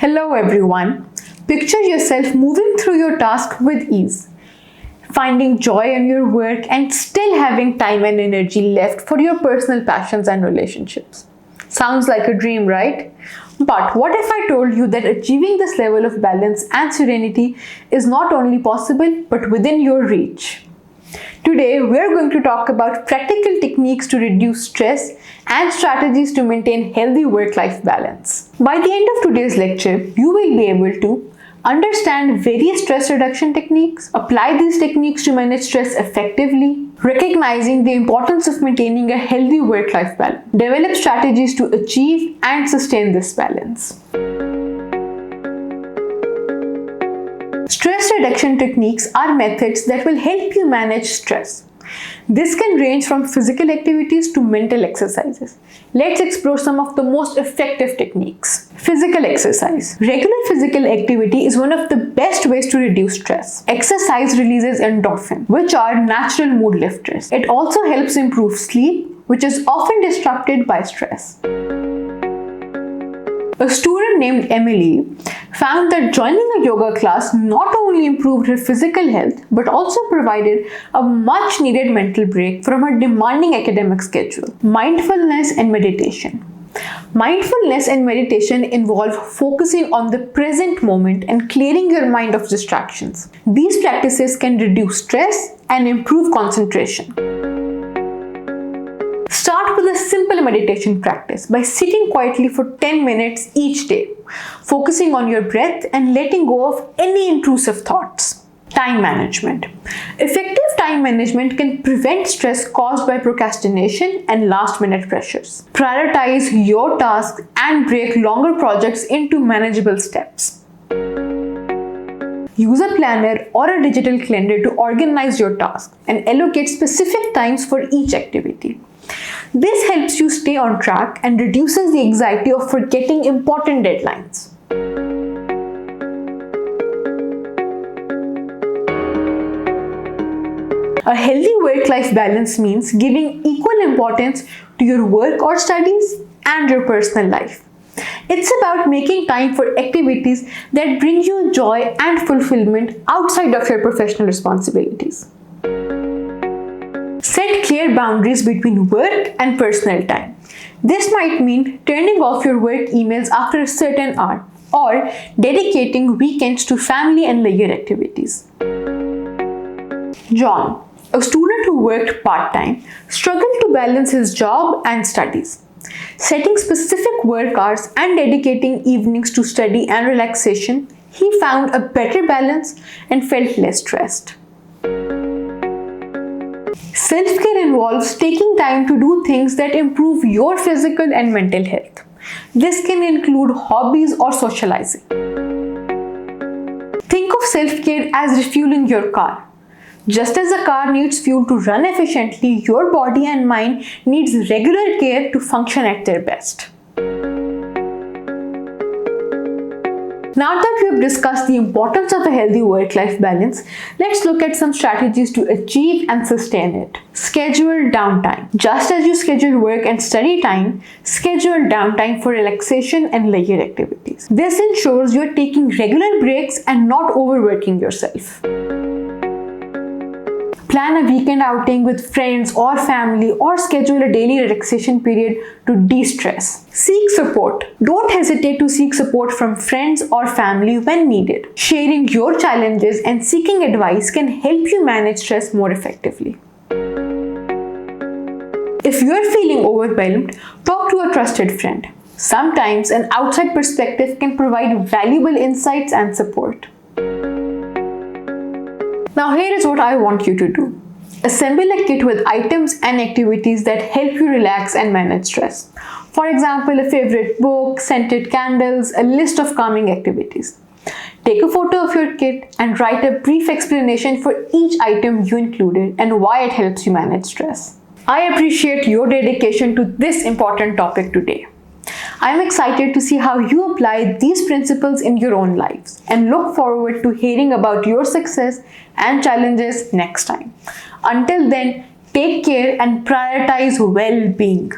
Hello everyone. Picture yourself moving through your task with ease, finding joy in your work and still having time and energy left for your personal passions and relationships. Sounds like a dream, right? But what if I told you that achieving this level of balance and serenity is not only possible but within your reach? Today, we're going to talk about practical techniques to reduce stress and strategies to maintain healthy work-life balance. By the end of today's lecture, you will be able to understand various stress reduction techniques, apply these techniques to manage stress effectively, recognizing the importance of maintaining a healthy work-life balance, develop strategies to achieve and sustain this balance. Stress reduction techniques are methods that will help you manage stress. This can range from physical activities to mental exercises. Let's explore some of the most effective techniques. Physical exercise. Regular physical activity is one of the best ways to reduce stress. Exercise releases endorphins, which are natural mood lifters. It also helps improve sleep, which is often disrupted by stress. A student named Emily found that joining a yoga class not only improved her physical health but also provided a much needed mental break from her demanding academic schedule. Mindfulness and meditation. Mindfulness and meditation involve focusing on the present moment and clearing your mind of distractions. These practices can reduce stress and improve concentration. Start with a simple meditation practice by sitting quietly for 10 minutes each day, focusing on your breath and letting go of any intrusive thoughts. Time management. Effective time management can prevent stress caused by procrastination and last-minute pressures. Prioritize your tasks and break longer projects into manageable steps. Use a planner or a digital calendar to organize your tasks and allocate specific times for each activity. This helps you stay on track and reduces the anxiety of forgetting important deadlines. A healthy work-life balance means giving equal importance to your work or studies and your personal life. It's about making time for activities that bring you joy and fulfillment outside of your professional responsibilities. Set clear boundaries between work and personal time. This might mean turning off your work emails after a certain hour or dedicating weekends to family and leisure activities. John, a student who worked part-time, struggled to balance his job and studies. Setting specific work hours and dedicating evenings to study and relaxation, he found a better balance and felt less stressed. Self-care involves taking time to do things that improve your physical and mental health. This can include hobbies or socializing. Think of self-care as refueling your car. Just as a car needs fuel to run efficiently, your body and mind needs regular care to function at their best. Now that we have discussed the importance of a healthy work-life balance, let's look at some strategies to achieve and sustain it. Schedule downtime. Just as you schedule work and study time, schedule downtime for relaxation and leisure activities. This ensures you are taking regular breaks and not overworking yourself. Plan a weekend outing with friends or family or schedule a daily relaxation period to de-stress. Seek support. Don't hesitate to seek support from friends or family when needed. Sharing your challenges and seeking advice can help you manage stress more effectively. If you are feeling overwhelmed, talk to a trusted friend. Sometimes an outside perspective can provide valuable insights and support. Now here is what I want you to do. Assemble a kit with items and activities that help you relax and manage stress. For example, a favorite book, scented candles, a list of calming activities. Take a photo of your kit and write a brief explanation for each item you included and why it helps you manage stress. I appreciate your dedication to this important topic today. I am excited to see how you apply these principles in your own lives and look forward to hearing about your success and challenges next time. Until then, take care and prioritize well-being.